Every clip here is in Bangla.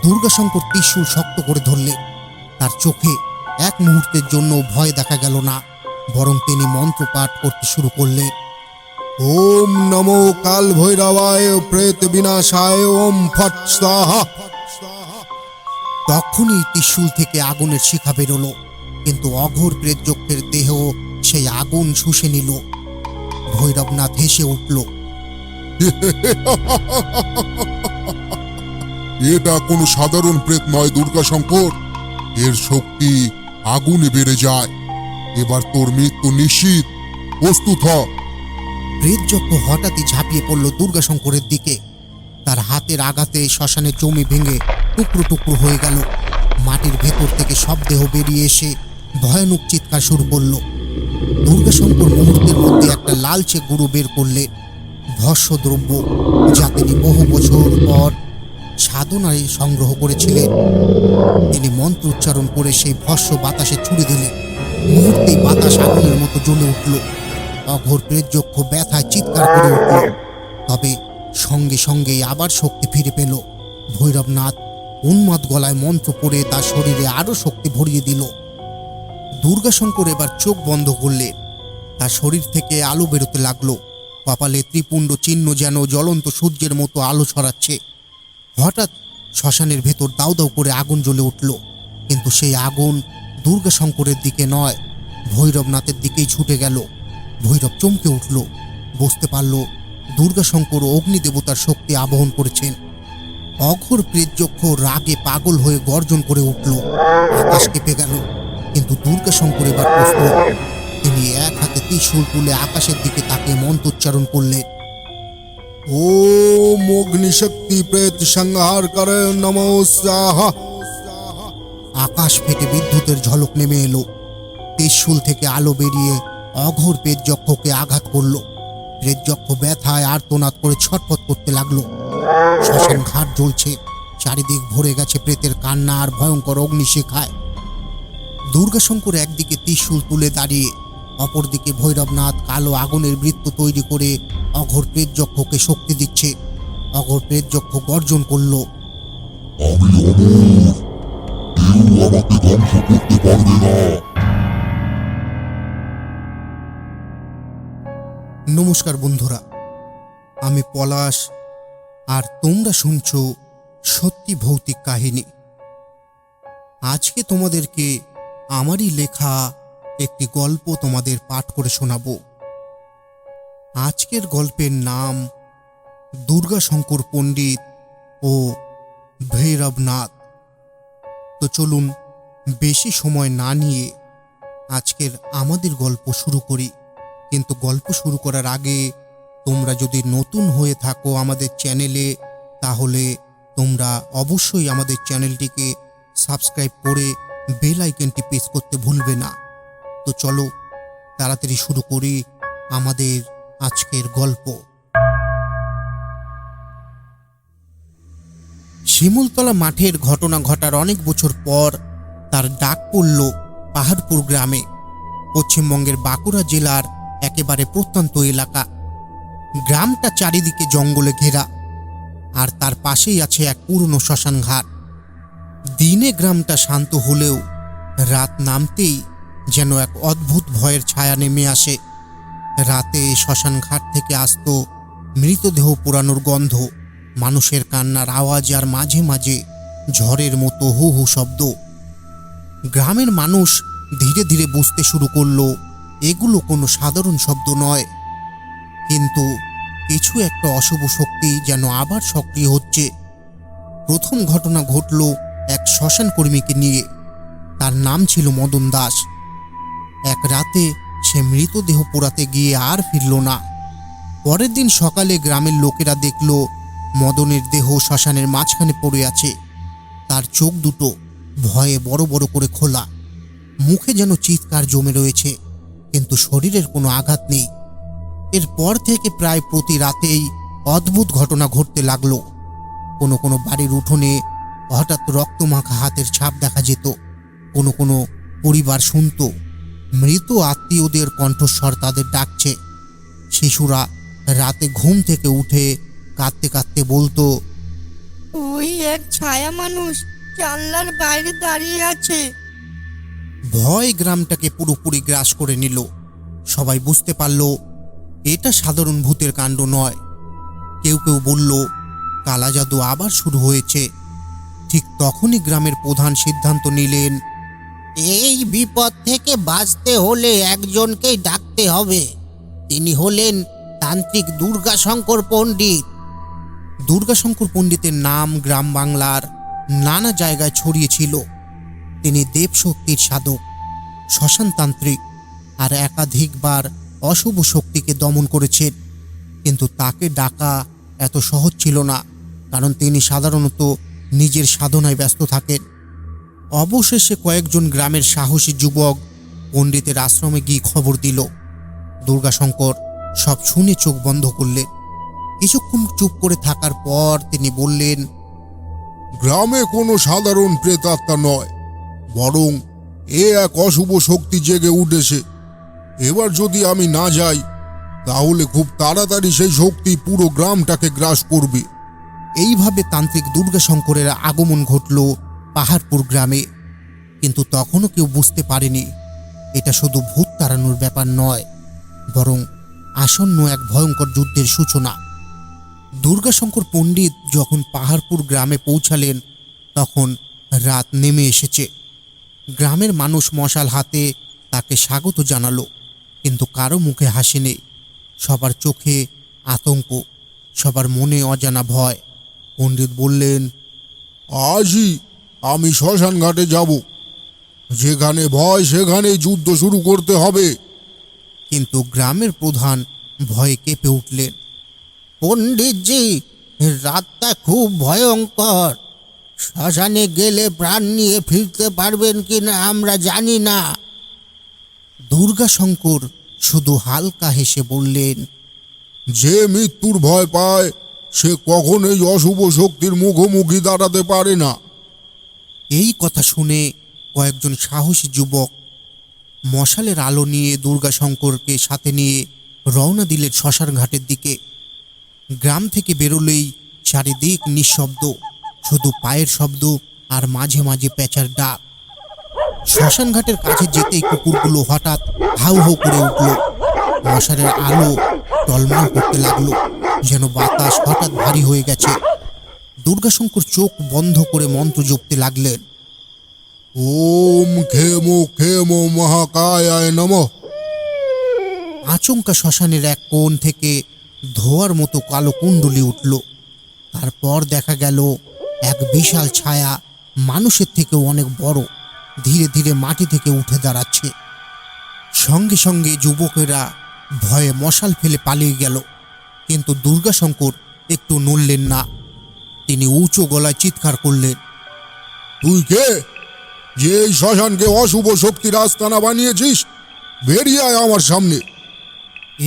দুর্গাশঙ্কর ত্রিশূল শক্ত করে ধরলেন। তার চোখে এক মুহূর্তের জন্য ভয় দেখা গেল না, বরং তিনি মন্ত্রপাঠ করতে শুরু করলেন। ওম নমো কাল ভৈরবায় প্রেত বিনাশায় ওম ফট স্বাহা। তখনই ত্রিশূল থেকে আগুনের শিখা বেরোলো, কিন্তু অঘোর প্রেতযক্ষের দেহ সেই আগুন শুষে নিল। ভৈরবনাথ হেসে উঠল। এটা কোনো সাধারণ প্রেত নয় দুর্গাশঙ্কর, এর শক্তি আগুনে বেড়ে যায়। এবার তোর মৃত্যু নিশ্চিত, প্রস্তুত হ। প্রেতযক্ষ হঠাৎই ঝাঁপিয়ে পড়ল দুর্গাশঙ্করের দিকে। তার হাতের আঘাতে শ্মশানের জমি ভেঙে টুকরো টুকরো হয়ে গেল। মাটির ভেতর থেকে সব দেহ বেরিয়ে এসে ভয়ানক চিৎকার শুরু করল। দুর্গাশঙ্কর মুহূর্তের মধ্যে একটা লালচে গুঁড়ো বের করলেন, ভস্য দ্রব্য, যা তিনি বহু বছর পর সাধনায় সংগ্রহ করেছিলেন। তিনি মন্ত্র উচ্চারণ করে সেই ভস্য বাতাসে ছুড়ে দিলেন। মুহূর্তেই বাতাস আগুনের মতো জ্বলে উঠল। অঘোর প্রেতযক্ষ ব্যথায় চিৎকার করে উঠল, তবে সঙ্গে সঙ্গেই আবার শক্তি ফিরে পেল। ভৈরবনাথ উন্মাদ গলায় মন্ত্র পড়ে তার শরীরে আরো শক্তি ভরিয়ে দিল। দুর্গাশঙ্কর এবার চোখ বন্ধ করলেন। তার শরীর থেকে আলো বেরোতে লাগলো। কপালে ত্রিপুণ্ড চিহ্ন যেন জ্বলন্ত সূর্যের মতো আলো ছড়াচ্ছে। হঠাৎ শ্মশানের ভেতর দাউ দাউ করে আগুন জ্বলে উঠল, কিন্তু সেই আগুন দুর্গাশঙ্করের দিকে নয়, ভৈরবনাথের দিকেই ছুটে গেল। ভৈরব চমকে উঠল, বুঝতে পারল দুর্গাশঙ্কর অগ্নিদেবতার শক্তি আবহন করেছেন। অঘোর প্রেতযক্ষ রাগে পাগল হয়ে গর্জন করে উঠল। আকাশ কেঁপে গেল, কিন্তু দুর্গাশঙ্কর এবার প্রস্তুত। তিনি এক হাতে ত্রিশূল তুলে আকাশের দিকে তাকিয়ে মন্ত্রোচ্চারণ করলেন। ওম অগ্নিশক্তি প্রেত সংহার করে নমো স্বাহা। আকাশ ফেটে বিদ্যুতের ঝলক নেমে এলো। ত্রিশূল থেকে আলো বেরিয়ে অঘোর প্রেতযক্ষকে আঘাত করলো। প্রেতযক্ষ ব্যথায় আর্তনাদ করে ছটফট করতে লাগলো। শ্মশান ঘাট জ্বলছে, চারিদিক ভরে গেছে প্রেতের কান্না আর ভয়ঙ্কর অগ্নিশিখায়। দুর্গাশঙ্কর একদিকে ত্রিশূল তুলে দাঁড়িয়ে, অপরদিকে ভৈরবনাথ কালো আগুনের বৃত্ত তৈরি করে অঘোর প্রেতযক্ষকে শক্তি দিচ্ছে। অঘোর প্রেতযক্ষ গর্জন করল। আমি অমর, কেউ আমাকে ধ্বংস করতে পারবে না। নমস্কার বন্ধুরা, আমি পলাশ, আর তোমরা শুনছো সত্যি ভৌতিক কাহিনী। আজকে তোমাদেরকে আমারই লেখা একটি গল্প তোমাদের পাঠ করে শোনাবো। আজকের গল্পের নাম দুর্গাশঙ্কর পণ্ডিত ও ভৈরবনাথ। তো চলুন বেশি সময় না নিয়ে আজকের আমাদের গল্প শুরু করি। কিন্তু গল্প শুরু করার আগে তোমরা যদি নতুন হয়ে থাকো আমাদের চ্যানেলে, তাহলে তোমরা অবশ্যই আমাদের চ্যানেলটিকে সাবস্ক্রাইব করে বেল আইকনটি প্রেস করতে ভুলবে না। তো চলো তাড়াতাড়ি শুরু করি আমাদের আজকের গল্প। শিমুলতলা মাঠের ঘটনা ঘটার অনেক বছর পর তার ডাক পড়ল পাহাড়পুর গ্রামে, পশ্চিমবঙ্গের বাঁকুড়া জেলার একেবারে প্রত্যন্ত এলাকা। গ্রামটা চারিদিকে জঙ্গলে ঘেরা, আর তার পাশেই আছে এক পুরনো শ্মশান ঘাট। দিনে গ্রামটা শান্ত হলেও রাত নামতেই যেন এক অদ্ভুত ভয়ের ছায়া নেমে আসে। রাতে শ্মশান ঘাট থেকে আসতো মৃতদেহ পোড়ানোর গন্ধ, মানুষের কান্নার আওয়াজ, আর মাঝে মাঝে ঝড়ের মতো হু হু শব্দ। গ্রামের মানুষ ধীরে ধীরে বুঝতে শুরু করলো এগুলো কোনো সাধারণ শব্দ নয়, কিন্তু কিছু একটা অশুভ শক্তি যেন আবার সক্রিয় হচ্ছে। প্রথম ঘটনা ঘটল এক শ্মশান কর্মীকে নিয়ে। তার নাম ছিল মদন দাস। এক রাতে সে মৃতদেহ পোড়াতে গিয়ে আর ফিরল না। পরের দিন সকালে গ্রামের লোকেরা দেখল মদনের দেহ শ্মশানের মাঝখানে পড়ে আছে। তার চোখ দুটো ভয়ে বড় বড় করে খোলা, মুখে যেন চিৎকার জমে রয়েছে, কিন্তু শরীরের কোনো আঘাত নেই। এরপর থেকে প্রায় প্রতি রাতেই অদ্ভুত ঘটনা ঘটতে লাগলো। কোনো কোনো বাড়ির উঠোনে হঠাৎ রক্তমাখা হাতের ছাপ দেখা যেত। কোনো কোনো পরিবার শুনত মৃত আত্মীয়দের কণ্ঠস্বর তাদের ডাকছে। শিশুরা রাতে ঘুম থেকে উঠে কাঁদতে কাঁদতে বলতো, ওই এক ছায়া মানুষ জানলার বাইরে দাঁড়িয়ে আছে। ভয় গ্রামটাকে পুরোপুরি গ্রাস করে নিল। সবাই বুঝতে পারল এটা সাধারণ ভূতের কাণ্ড নয়। কেউ কেউ বলল কালা জাদু আবার শুরু হয়েছে। ঠিক তখনই গ্রামের প্রধান সিদ্ধান্ত নিলেন, এই বিপদ থেকে বাঁচতে হলে একজনকেই ডাকতে হবে। তিনি হলেন তান্ত্রিক দুর্গাশঙ্কর পণ্ডিত। দুর্গাশঙ্কর পণ্ডিতের নাম গ্রাম বাংলার নানা জায়গায় ছড়িয়েছিল। তিনি দেবশক্তির সাধক, শ্মশানতান্ত্রিক আর একাধিকবার অশুভ শক্তিকে দমন করেছেন। কিন্তু তাকে ডাকা এত সহজ ছিল না, কারণ তিনি সাধারণত নিজের সাধনায় ব্যস্ত থাকেন। অবশেষে কয়েকজন গ্রামের সাহসী যুবক পণ্ডিতের আশ্রমে গিয়ে খবর দিল। দুর্গাশঙ্কর সব শুনে চোখ বন্ধ করলেন। কিছুক্ষণ চুপ করে থাকার পর তিনি বললেন, গ্রামে কোনো সাধারণ প্রেতাত্মা নয়, বরং এক অশুভ শক্তি জেগে উঠেছে। এবার যদি আমি না যাই তাহলে খুব তাড়াতাড়ি সেই শক্তি পুরো গ্রামটাকে গ্রাস করবে। এইভাবে তান্ত্রিক দুর্গাশঙ্করের আগমন ঘটল পাহাড়পুর গ্রামে। কিন্তু তখনও কেউ বুঝতে পারেনি এটা শুধু ভূত তাড়ানোর ব্যাপার নয়, বরং আসন্ন এক ভয়ঙ্কর যুদ্ধের সূচনা। দুর্গাশঙ্কর পণ্ডিত যখন পাহাড়পুর গ্রামে পৌঁছালেন তখন রাত নেমে এসেছে। গ্রামের মানুষ মশাল হাতে তাকে স্বাগত জানালো, কিন্তু কারো মুখে হাসি নেই। সবার চোখে আতঙ্ক, সবার মনে অজানা ভয়। পণ্ডিত বললেন, আজই আমি শ্মশান ঘাটে যাব। যেখানে ভয় সেখানেই যুদ্ধ শুরু করতে হবে। কিন্তু গ্রামের প্রধান ভয়ে কেঁপে উঠলেন। পণ্ডিতজি, রাতটা খুব ভয়ঙ্কর। শ্মশানে গেলে প্রাণ নিয়ে ফিরতে পারবেন কিনা আমরা জানি না। দুর্গাশঙ্কর শুধু হালকা হেসে বললেন, যে মৃত্যুর ভয় পায় সে কখনোই অশুভ শক্তির মুখোমুখি দাঁড়াতে পারে না। এই কথা শুনে কয়েকজন সাহসী যুবক মশালের আলো নিয়ে দুর্গাশঙ্করকে সাথে নিয়ে রওনা দিলেন শ্মশান ঘাটের দিকে। গ্রাম থেকে বেরোলেই চারিদিক নিঃশব্দ, শুধু পায়ের শব্দ আর মাঝে মাঝে পেঁচার ডাক। শ্মশান ঘাটের কাছে যেতেই কুকুরগুলো হঠাৎ হাউ হাউ করে উঠল। মশালের আলো টলমল করতে লাগলো, যেন বাতাস হঠাৎ ভারী হয়ে গেছে। দুর্গাশঙ্কর চোখ বন্ধ করে মন্ত্র জপতে লাগলেন। ওম খেমো খেমো মহাকায়ায় নমঃ। আচমকা শ্মশানের এক কোণ থেকে ধোয়ার মতো কালো কুণ্ডলি উঠল। তারপর দেখা গেল এক বিশাল ছায়া, মানুষের থেকেও অনেক বড়, ধীরে ধীরে মাটি থেকে উঠে দাঁড়াচ্ছে। সঙ্গে সঙ্গে যুবকেরা ভয়ে মশাল ফেলে পালিয়ে গেল। কিন্তু দুর্গাশঙ্কর একটু নড়লেন না। তিনি উঁচু গলায় চিৎকার করলেন, তুই কে, যে এই শ্মশানকে অশুভ শক্তির আস্তানা বানিয়েছিস? বেরিয়ে আয় আমার সামনে।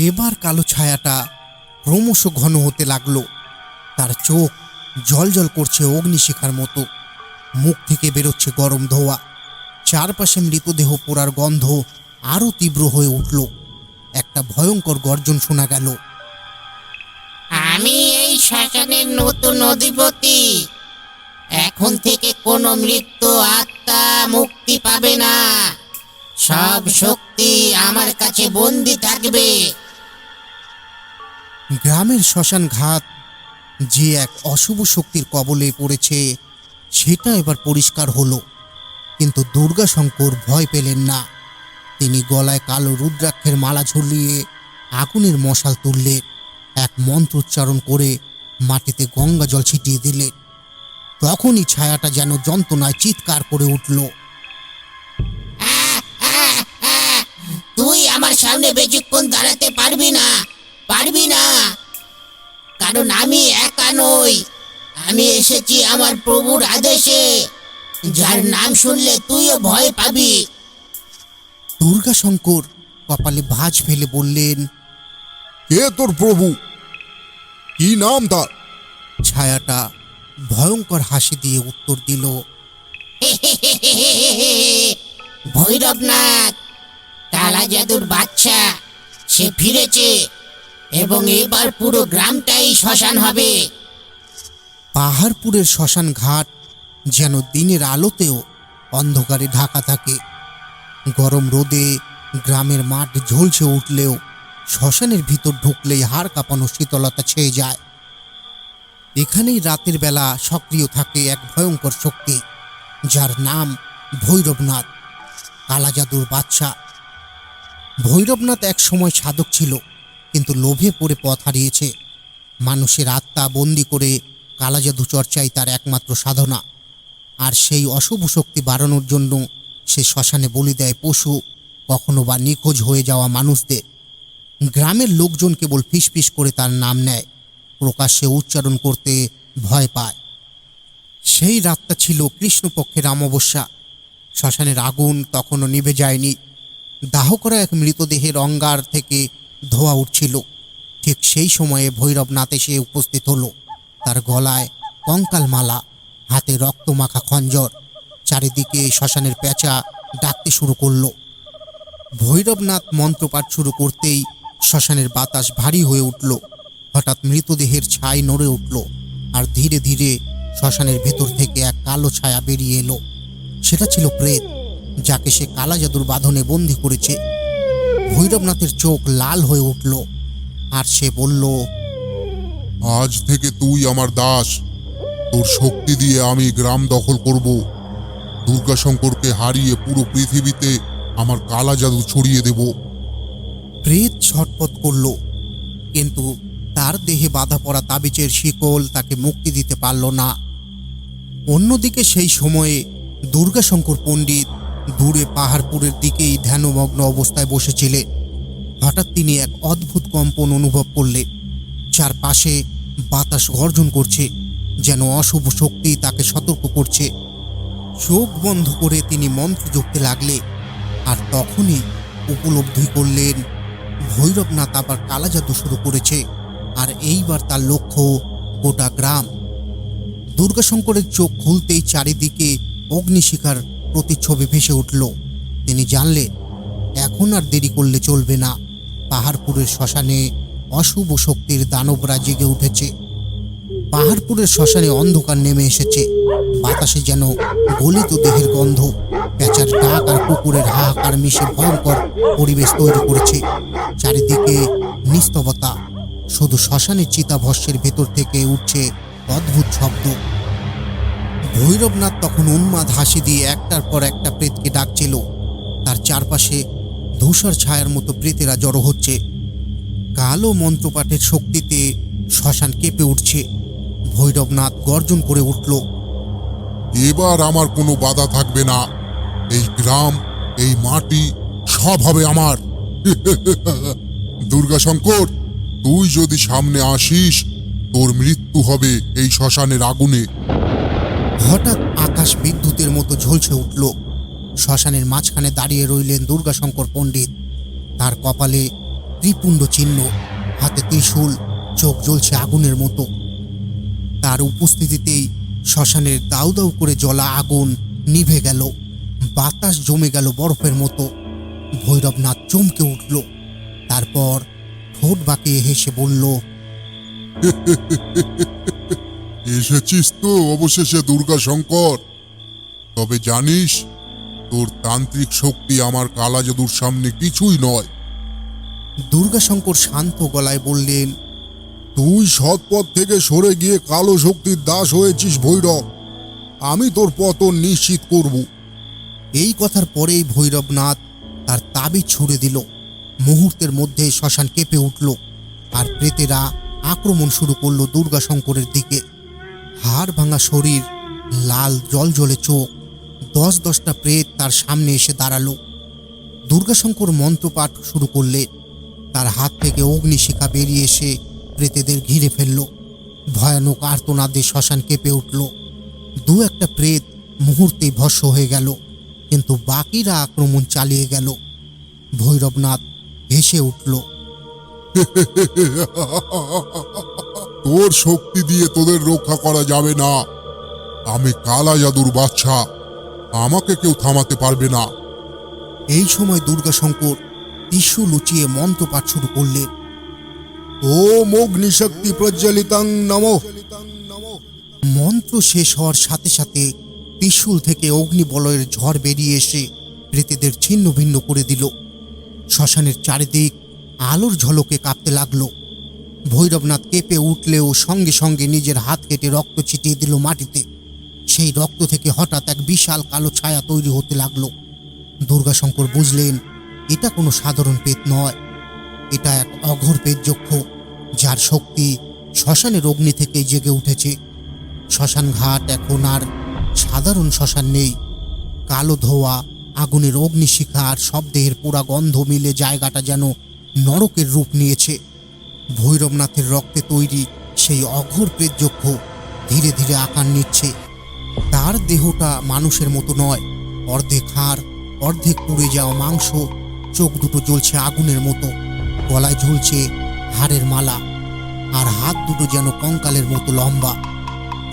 এবার কালো ছায়াটা ক্রমশ ঘন হতে লাগলো। তার চোখ জ্বলজ্বল করছে অগ্নিশিখার মতো, মুখ থেকে বেরোচ্ছে গরম ধোঁয়া। চারপাশে মৃতদেহ পোড়ার গন্ধ আরও তীব্র হয়ে উঠল। একটা ভয়ঙ্কর গর্জন শোনা গেল। আমি এই শ্মশানের নতুন অধিপতি। এখন থেকে কোনো মৃত্যু আত্মা মুক্তি পাবে না। সব শক্তি আমার কাছে বন্দী থাকবে। গ্রামের শ্মশান ঘাট যে এক অশুভ শক্তির কবলে পড়েছে সেটা এবার পরিষ্কার হলো। কিন্তু দুর্গাশঙ্কর ভয় পেলেন না। তিনি গলায় কালো রুদ্রাক্ষের মালা ঝুলিয়ে আগুনের মশাল তুললেন। এক মন্ত্রোচ্চারণ করে মাটিতে গঙ্গা জল ছিটিয়ে দিলেন। তখনই ছায়াটা যেন যন্ত্রণায় চিৎকার করে উঠল। তুই আমার সামনে বেশিক্ষণ দাঁড়াতে পারবি না, পারবি না। কারণ আমি একা নই, আমি এসেছি আমার প্রভুর আদেশে, যার নাম শুনলে তুইও ভয় পাবি। দুর্গাশঙ্কর কপালে ভাঁজ ফেলে বললেন, কে তোর প্রভু? কি নাম তার? ছায়াটা ভয়ঙ্কর হাসি দিয়ে উত্তর দিল, ভৈরবনাথ, কালা জাদুর বাচ্চা। সে ফিরেছে এবং এবার পুরো গ্রামটাই শ্মশান হবে। পাহাড়পুরের শ্মশান ঘাট যেন দিনের আলোতেও অন্ধকারে ঢাকা থাকে। গরম রোদে গ্রামের মাঠ ঝলসে উঠলেও শ্মশানের ভিতর ঢুকলেই হাড় কাঁপানো শীতলতা ছেয়ে যায়। এখানেই রাতের বেলা সক্রিয় থাকে এক ভয়ঙ্কর শক্তি, যার নাম ভৈরবনাথ, কালা জাদুর বাদশা। ভৈরবনাথ এক সময় সাধক ছিল, কিন্তু লোভে পড়ে পথ হারিয়েছে। মানুষের আত্মা বন্দি করে কালা জাদু চর্চাই তার একমাত্র সাধনা। আর সেই অশুভ শক্তি বাড়ানোর জন্য সে শ্মশানে বলি দেয় পশু, কখনো বা নিখোঁজ হয়ে যাওয়া মানুষদের। গ্রামের লোকজন কেবল ফিসফিস করে তার নাম নেয়, প্রকাশ্যে উচ্চারণ করতে ভয় পায়। সেই রাতটা ছিল কৃষ্ণপক্ষের অমাবস্যা। শ্মশানের আগুন তখনও নিভে যায়নি। দাহ করা এক মৃতদেহের অঙ্গার থেকে ধোঁয়া উঠছিল। ঠিক সেই সময়ে ভৈরবনাথ এসে উপস্থিত হলো। তার গলায় কঙ্কাল মালা, হাতে রক্তমাখা খঞ্জর। চারিদিকে শ্মশানের পেঁচা ডাকতে শুরু করলো। ভৈরবনাথ মন্ত্রপাঠ শুরু করতেই শ্মশানের বাতাস ভারী হয়ে উঠল। হঠাৎ মৃতদেহের ছাই নড়ে উঠল, আর ধীরে ধীরে শ্মশানের ভেতর থেকে এক কালো ছায়া বেরিয়ে এলো। সেটা ছিল প্রেত, যাকে সে কালা জাদুর বাঁধনে বন্দি করেছে। ভৈরবনাথের চোখ লাল হয়ে উঠল, আর সে বলল, আজ থেকে তুই আমার দাস। তোর শক্তি দিয়ে আমি গ্রাম দখল করব। দুর্গাশঙ্করকে হারিয়ে পুরো পৃথিবীতে আমার কালা জাদু ছড়িয়ে দেব। প্রেত ছটফট করল, কিন্তু তার দেহে বাঁধা পড়া তাবিজের শিকল তাকে মুক্তি দিতে পারল না। অন্যদিকে সেই সময়ে দুর্গাশঙ্কর পণ্ডিত দূরে পাহাড়পুরের দিকেই ধ্যানমগ্ন অবস্থায় বসেছিলেন। হঠাৎ তিনি এক অদ্ভুত কম্পন অনুভব করলেন। চারপাশে বাতাস গর্জন করছে, যেন অশুভ শক্তি তাকে সতর্ক করছে। চোখ বন্ধ করে তিনি মন্ত্র জপতে লাগলেন, আর তখনই উপলব্ধি করলেন ভৈরবনাথ আবার কালা জাদু শুরু করেছে। আর এইবার তার লক্ষ্য গোটা গ্রাম। দুর্গাশঙ্করের চোখ খুলতেই চারিদিকে অগ্নিশিখার প্রতিচ্ছবি ভেসে উঠল। তিনি জানলেন এখন আর দেরি করলে চলবে না। পাহাড়পুরের শ্মশানে অশুভ শক্তির দানবরা জেগে উঠেছে। পাহাড়পুরের শ্মশানে অন্ধকার নেমে এসেছে। বাতাসে যেন গলিত দেহের গন্ধ, পেঁচার ডাক আর কুকুরের হাহাকার মিশে ভয়ঙ্কর পরিবেশ তৈরি করেছে। চারিদিকে নিস্তবতা, শুধু শ্মশানের চিতাভস্যের ভেতর থেকে উঠছে অদ্ভুত শব্দ। ভৈরবনাথ তখন উন্মাদ হাসি দিয়ে একটার পর একটা প্রেতকে ডাকছিল। তার চারপাশে ধূসর ছায়ার মতো প্রেতেরা জড়ো হচ্ছে। কালো মন্ত্রপাঠের শক্তিতে শ্মশান কেঁপে উঠছে। ভৈরবনাথ গর্জন করে উঠল, এবার আমার কোনো বাধা থাকবে না। এই গ্রাম, এই মাটি সব হবে আমার। দুর্গাশঙ্কর, তুই যদি সামনে আসিস, তোর মৃত্যু হবে এই শ্মশানের আগুনে। হঠাৎ আকাশ বিদ্যুতের মতো ঝলসে উঠল। শ্মশানের মাঝখানে দাঁড়িয়ে রইলেন দুর্গাশঙ্কর পণ্ডিত। তার কপালে ত্রিপুণ্ড চিহ্ন, হাতে ত্রিশূল, চোখ জ্বলছে আগুনের মতো। তার উপস্থিতিতেই শ্মশানের দাউ দাউ করে জ্বলা আগুন নিভে গেল। বাতাস জমে গেল বরফের মতো। ভৈরবনাথ চমকে উঠল, তারপর ঠোঁট বাঁকিয়ে হেসে বলল, এসেছিস তো অবশেষে দুর্গাশঙ্কর। তবে জানিস, তোর তান্ত্রিক শক্তি আমার কালা জাদুর সামনে কিছুই নয়। দুর্গাশঙ্কর শান্ত গলায় বললেন, তুই সৎ পথ থেকে সরে গিয়ে কালো শক্তির দাস হয়েছিস ভৈরব। আমি তোর পতন নিশ্চিত করব। এই কথার পরেই ভৈরবনাথ তার তাবিজ ছুড়ে দিল। মুহূর্তের মধ্যে শ্মশান কেঁপে উঠল, আর প্রেতেরা আক্রমণ শুরু করলো দুর্গাশঙ্করের দিকে। হাড় ভাঙা শরীর, লাল জলজলে চোখ, 10-10টা প্রেত তার সামনে এসে দাঁড়ালো। দুর্গাশঙ্কর মন্ত্রপাঠ শুরু করলে তার হাত থেকে অগ্নিশিখা বেরিয়ে এসে প্রেতেদের ঘিরে ফেলল। ভয়ানক আর্তনাদে শ্মশান কেঁপে উঠল। 2-1টা প্রেত মুহূর্তেই ভস্ম হয়ে গেল, কিন্তু বাকিরা আক্রমণ চালিয়ে গেল। ভৈরবনাথ হেসে উঠল, তোর শক্তি দিয়ে তোদের রক্ষা করা যাবে না। আমি কালা জাদুর বাদশা, আমাকে কেউ থামাতে পারবে না। এই সময় দুর্গাশঙ্কর টিস্যু লুচিয়ে মন্ত্রপাঠ শুরু করলেন। ওম অগ্নিশক্তি প্রজ্বলিতাং নমঃ। মন্ত্র শেষ হওয়ার সাথে সাথে ত্রিশূল থেকে অগ্নিবলয়ের ঝড় বেরিয়ে এসে প্রেতেদের ছিন্ন ভিন্ন করে দিল। শ্মশানের চারিদিক আলোর ঝলকে কাঁপতে লাগলো। ভৈরবনাথ কেঁপে উঠলেও সঙ্গে সঙ্গে নিজের হাত কেটে রক্ত ছিটিয়ে দিল মাটিতে। সেই রক্ত থেকে হঠাৎ এক বিশাল কালো ছায়া তৈরি হতে লাগলো। দুর্গাশঙ্কর বুঝলেন এটা কোনো সাধারণ পেত নয়, এটা এক অঘোর পেতযক্ষ, যার শক্তি শ্মশানের অগ্নি থেকেই জেগে উঠেছে। শ্মশান ঘাট এখন আর সাধারণ শ্মশান নেই। কালো ধোয়া, আগুনের অগ্নিশিখা আর শব্দের পোড়া গন্ধ মিলে জায়গাটা যেন নরকের রূপ নিয়েছে। ভৈরবনাথের রক্তে তৈরি সেই অঘোর প্রেতযক্ষ ধীরে ধীরে আকার নিচ্ছে। তার দেহটা মানুষের মতো নয়, অর্ধেক হাড়, অর্ধেক পুড়ে যাওয়া মাংস, চোখ দুটো জ্বলছে আগুনের মতো, গলায় ঝুলছে হাড়ের মালা, আর হাত দুটো যেন কঙ্কালের মতো লম্বা।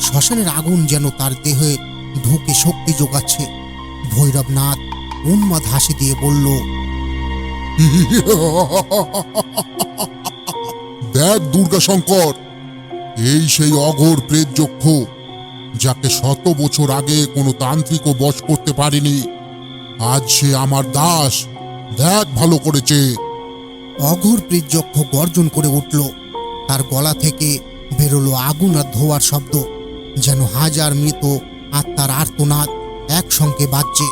শ্মশানের আগুন যেন তার দেহে ঢুকে শক্তি যোগাচ্ছে। ভৈরবনাথ উন্মাদ হাসি দিয়ে বলল, দেখ দুর্গাশঙ্কর, এই সেই অঘোর প্রেতযক্ষ যাকে 100 বছর আগে কোনো তান্ত্রিকও বশ করতে পারেনি। আজ সে আমার দাস, দেখ ভালো করেছে। অঘোর প্রেতযক্ষ গর্জন করে উঠল। তার গলা থেকে বেরোলো আগুন আর ধোয়ার শব্দ, যেন হাজার মৃত আত্মার আর্তনাদ একসঙ্গে বাজছে।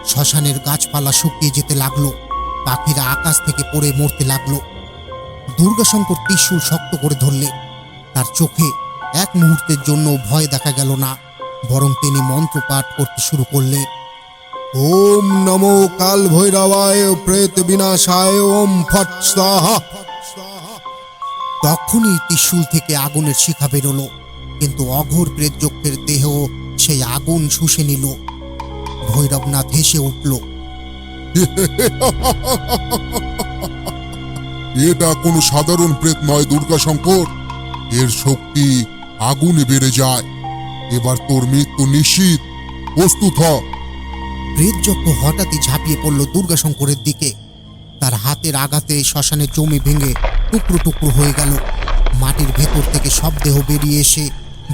শ্মশানের গাছপালা শুকিয়ে যেতে লাগলো, পাখিরা আকাশ থেকে পড়ে মরতে লাগলো। দুর্গাশঙ্কর ত্রিশূল শক্ত করে ধরলে। তার চোখে এক মুহূর্তের জন্য ভয় দেখা গেল না, বরং তিনি মন্ত্র পাঠ করতে শুরু করলেন। ওম নমো কাল ভৈরবায় প্রেত বিনাশায় ওম ফট স্বাহা। তখনই ত্রিশূল থেকে আগুনের শিখা বেরোলো, কিন্তু অঘোর প্রেতযক্ষের দেহ সেই আগুন শুষে নিল। ভৈরবনাথ হেসে উঠল। এটা কোনো সাধারণ প্রেত নয় দুর্গাশঙ্কর, এর শক্তি আগুনে বেড়ে যায়। এবার তোর মৃত্যু নিশ্চিত, প্রস্তুত হ। প্রেতযক্ষ হঠাৎই ঝাঁপিয়ে পড়ল দুর্গাশঙ্করের দিকে। তার হাতের আঘাতে শ্মশানের জমি ভেঙে টুকরো টুকরো হয়ে গেল। মাটির ভেতর থেকে সব দেহ বেরিয়ে এসে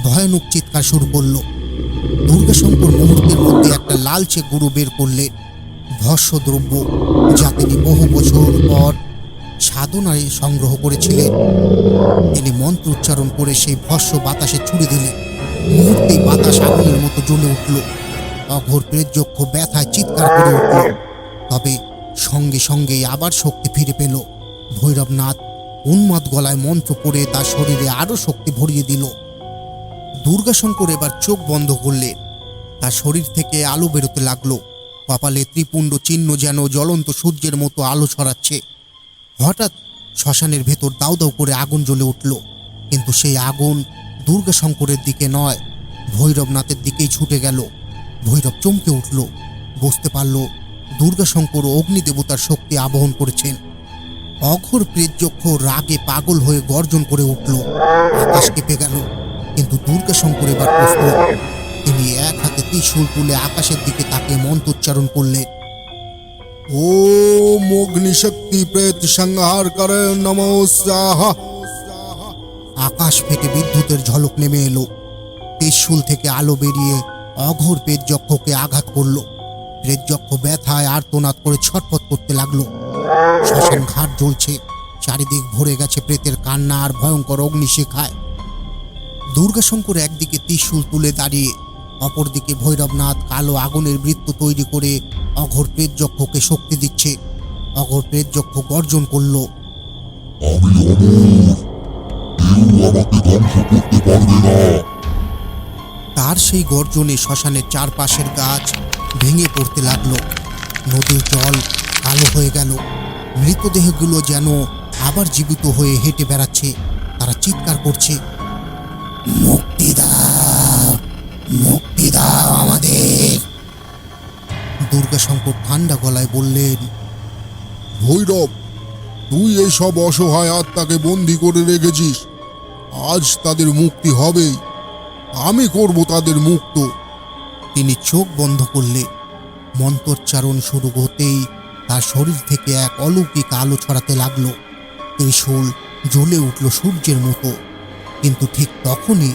ভয়ানক চিৎকার শুরু করলো। দুর্গাশঙ্কর মুহূর্তের মধ্যে একটা লালচে গুরু বের করলেন, ভস্য দ্রব্য, যা তিনি বহু বছর পর সাধনায় সংগ্রহ করেছিলেন। তিনি মন্ত্র উচ্চারণ করে সেই ভস্য বাতাসে ছুড়ে দিলেন। মুহূর্তেই বাতাস আগুনের মতো জ্বলে উঠল। অঘোর প্রেতযক্ষ ব্যথায় চিৎকার করে উঠল, তবে সঙ্গে সঙ্গেই আবার শক্তি ফিরে পেল। ভৈরবনাথ উন্মাদ গলায় মন্ত্র পড়ে তার শরীরে আরো শক্তি ভরিয়ে দিল। দুর্গাশঙ্কর এবার চোখ বন্ধ করলেন। তার শরীর থেকে আলো বেরোতে লাগলো। কপালে ত্রিপুণ্ড চিহ্ন যেন জ্বলন্ত সূর্যের মতো আলো ছড়াচ্ছে। হঠাৎ শ্মশানের ভেতর দাউ দাউ করে আগুন জ্বলে উঠল, কিন্তু সেই আগুন দুর্গাশঙ্করের দিকে নয়, ভৈরবনাথের দিকেই ছুটে গেল। ভৈরব চমকে উঠল, বুঝতে পারল দুর্গাশঙ্কর অগ্নিদেবতার শক্তি আবহন করেছেন। অঘোর প্রেতযক্ষ রাগে পাগল হয়ে গর্জন করে উঠল। আকাশ কেঁপে গেল, কিন্তু দুর্গাশঙ্কর এবার প্রস্তুত। তিনি এক হাতে ত্রিশূল তুলে আকাশের দিকে তাকিয়ে মন্ত্রোচ্চারণ করলেন। ওম অগ্নিশক্তি প্রেত সংহার করে নমো স্বাহা। আকাশ ফেটে বিদ্যুতের ঝলক নেমে এলো। ত্রিশূল থেকে আলো বেরিয়ে অঘোর প্রেতযক্ষকে আঘাত করলো। প্রেতযক্ষ ব্যথায় আর্তনাদ করে ছটফট করতে লাগলো। শ্মশান ঘাট জ্বলছে, চারিদিক ভরে গেছে প্রেতের কান্না আর ভয়ঙ্কর অগ্নিশিখায়। দুর্গাশঙ্কর একদিকে ত্রিশূল তুলে দাঁড়িয়ে, অপরদিকে ভৈরবনাথ কালো আগুনের বৃত্ত তৈরি করে অঘোর প্রেতযক্ষকে শক্তি দিচ্ছে। অঘোর প্রেতযক্ষ গর্জন করল, আমি অমর, কেউ আমাকে ধ্বংস করতে পারবে না। তার সেই গর্জনে শ্মশানের চারপাশের গাছ ভেঙে পড়তে লাগলো। নদীর জল কালো হয়ে গেল। মৃতদেহগুলো যেন আবার জীবিত হয়ে হেঁটে বেড়াচ্ছে। তারা চিৎকার করছে, মুক্তি দাও, মুক্তি দাও আমাদের। দুর্গাশঙ্কর ঠান্ডা গলায় বললেন, ভৈরব, তুই এইসব অসহায় আত্মাকে বন্দি করে রেখেছিস। আজ তাদের মুক্তি হবেই, আমি করব তাদের মুক্ত। তিনি চোখ বন্ধ করলে মন্ত্রোচ্চারণ শুরু হতেই তার শরীর থেকে এক অলৌকিক আলো ছড়াতে লাগলো। ত্রিশূল জ্বলে উঠল সূর্যের মতো, কিন্তু ঠিক তখনই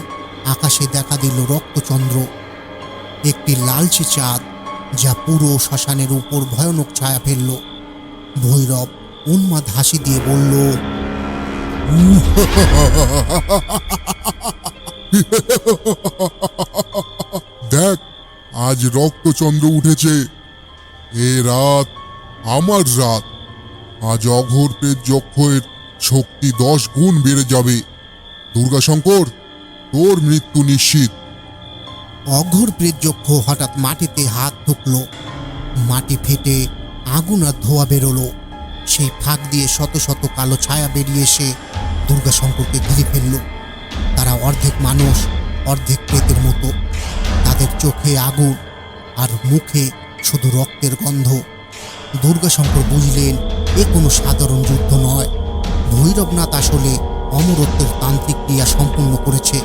আকাশে দেখা দিল রক্তচন্দ্র, একটি লালচে চাঁদ যা পুরো শ্মশানের উপর ভয়ানক ছায়া ফেলল। ভৈরব উন্মাদ হাসি দিয়ে বলল, দেখ, আজ রক্তচন্দ্র উঠেছে। এ রাত আমার রাত। আজ অঘোর প্রেত যক্ষের শক্তি 10 গুণ বেড়ে যাবে। দুর্গাশঙ্কর, তোর মৃত্যু নিশ্চিত। অঘোর প্রেতযক্ষ হঠাৎ মাটিতে হাত ঢুকল। মাটি ফেটে আগুন আর ধোঁয়া বেরোলো। সেই ফাঁক দিয়ে শত শত কালো ছায়া বেরিয়ে এসে দুর্গাশঙ্করকে ঘিরে ফেলল। তারা অর্ধেক মানুষ, অর্ধেক প্রেতের মতো। তাদের চোখে আগুন আর মুখে শুধু রক্তের গন্ধ। দুর্গাশঙ্কর বুঝলেন এ কোনো সাধারণ যুদ্ধ নয়। ভৈরবনাথ আসলে অমরত্বের তান্ত্রিক ক্রিয়া সম্পূর্ণ করেছে।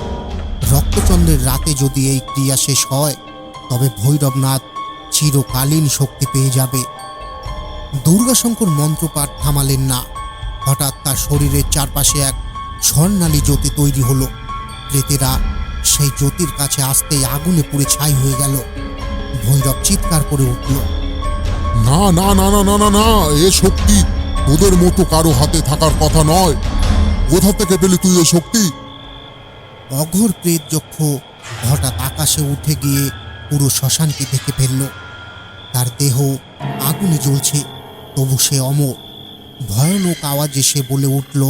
রক্তচন্দ্রের রাতে যদি এই ক্রিয়া শেষ হয়, তবে ভৈরবনাথ চিরকালীন শক্তি পেয়ে যাবে। দুর্গাশঙ্কর মন্ত্রপাঠ থামালেন না। হঠাৎ তার শরীরের চারপাশে এক স্বর্ণালী জ্যোতি তৈরি হলো। প্রেতেরা সেই জ্যোতির কাছে আসতেই আগুনে পুড়ে ছাই হয়ে গেল। ভৈরব চিৎকার করে উঠল, না না না না না না না, এ শক্তি তোদের মতো কারো হাতে থাকার কথা নয়। কোথা থেকে পেলি তুই এই শক্তি? অঘোর প্রেত যক্ষ হঠাৎ আকাশে উঠে গিয়ে পুরো শ্মশানকে দেখে ফেলল। তার দেহ আগুনে জ্বলছে, তবু সে অমর। ভয়ানক আওয়াজে সে বলে উঠল,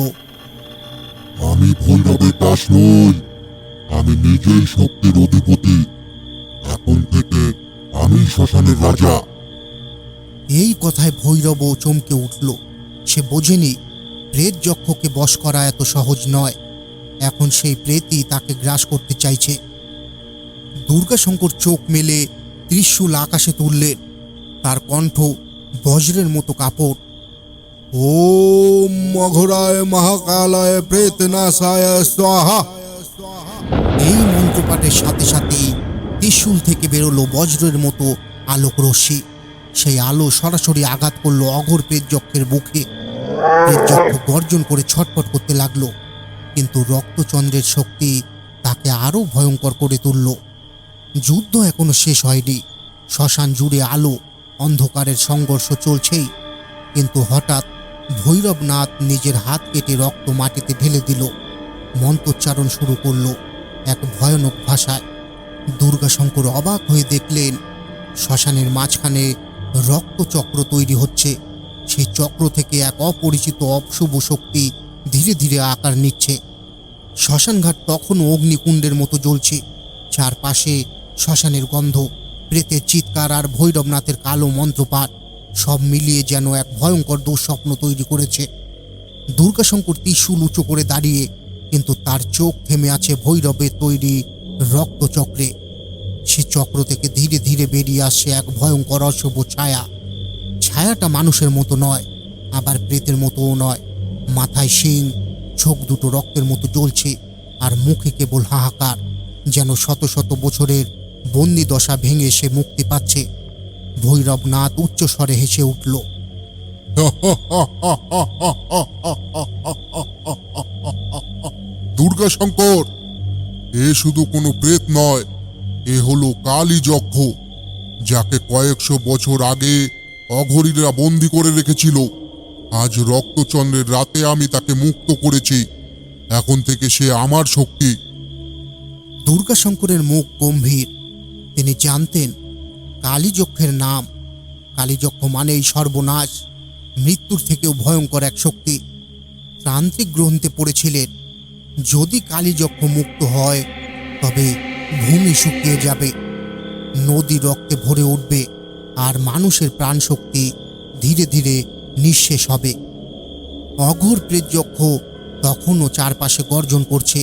আমি ভৈরবের দাস নই, আমি নিজেই শক্তির অধিপতি। এখন থেকে আমি শ্মশানের রাজা। এই কথায় ভৈরবও চমকে উঠল। সে বোঝেনি প্রেত যক্ষকে বশ করা এত সহজ নয়। এখন সেই প্রেতই তাকে গ্রাস করতে চাইছে। দুর্গাশঙ্কর চোখ মেলে ত্রিশূল আকাশে তুললেন। তার কণ্ঠ বজ্রের মতো কাপড়। ওম মঘরায় মহাকালায় প্রেতনাশায় স্বাহা। এই মন্ত্রপাঠের সাথে সাথেই ত্রিশূল থেকে বেরোলো বজ্রের মতো আলোক রশ্মি। সেই আলো সরাসরি আঘাত করলো অঘোর প্রেতযক্ষের বুকে। প্রেতযক্ষ গর্জন করে ছটফট করতে লাগলো, কিন্তু রক্তচন্দ্রের শক্তি তাকে আরো ভয়ঙ্কর করে তুলল। যুদ্ধ এখনো শেষ হয়নি। শ্মশান জুড়ে আলো, অন্ধকারের সংঘর্ষ চলছেই। কিন্তু হঠাৎ ভৈরবনাথ নিজের হাত কেটে রক্ত মাটিতে ঢেলে দিল। মন্ত্রোচ্চারণ শুরু করলো এক ভয়ানক ভাষায়। দুর্গাশঙ্কর অবাক হয়ে দেখলেন শ্মশানের মাঝখানে রক্তচক্র তৈরি হচ্ছে। সেই চক্র থেকে এক অপরিচিত অশুভ শক্তি ধীরে ধীরে আকার নিচ্ছে। শ্মশানঘাট তখনও অগ্নিকুণ্ডের মতো জ্বলছে। চারপাশে শ্মশানের গন্ধ, প্রেতের চিৎকার আর ভৈরবনাথের কালো মন্ত্রপাঠ সব মিলিয়ে যেন এক ভয়ঙ্কর দুঃস্বপ্ন তৈরি করেছে। দুর্গাশঙ্কর ত্রিশূল উঁচু করে দাঁড়িয়ে, কিন্তু তার চোখ থেমে আছে ভৈরবের তৈরি রক্তচক্রে। সে চক্র থেকে ধীরে ধীরে বেরিয়ে আসছে এক ভয়ঙ্কর অশুভ ছায়া। ছায়াটা মানুষের মতো নয়, আবার প্রেতের মতোও নয়। মাথায় শিং, চোখ দুটো রক্তের মতো জ্বলছে, আর মুখে কেবল হাহাকার, যেন শত শত বছরের বন্দি দশা ভেঙে সে মুক্তি পাচ্ছে। ভৈরবনাথ উচ্চস্বরে হেসে উঠল, দুর্গাশঙ্কর, এ শুধু কোনো প্রেত নয়, এ হলো কালী যক্ষ, যাকে কয়েকশো বছর আগে অঘরীরা বন্দি করে রেখেছিল। আজ রক্তচন্দ্রের রাতে আমি তাকে মুক্ত করেছি। এখন থেকে সে আমার শক্তি। দুর্গাশঙ্করের মুখ গম্ভীর। তিনি জানতেন কালীযক্ষের নাম। কালীযক্ষ মানেই সর্বনাশ, মৃত্যুর থেকেও ভয়ঙ্কর এক শক্তি। তান্ত্রিক গ্রন্থে পড়েছিলেন, যদি কালীযক্ষ মুক্ত হয় তবে ভূমি শুকিয়ে যাবে, নদী রক্তে ভরে উঠবে, আর মানুষের প্রাণশক্তি ধীরে ধীরে নিঃশেষ হবে। অঘোর প্রেতযক্ষ তখনও চারপাশে গর্জন করছে,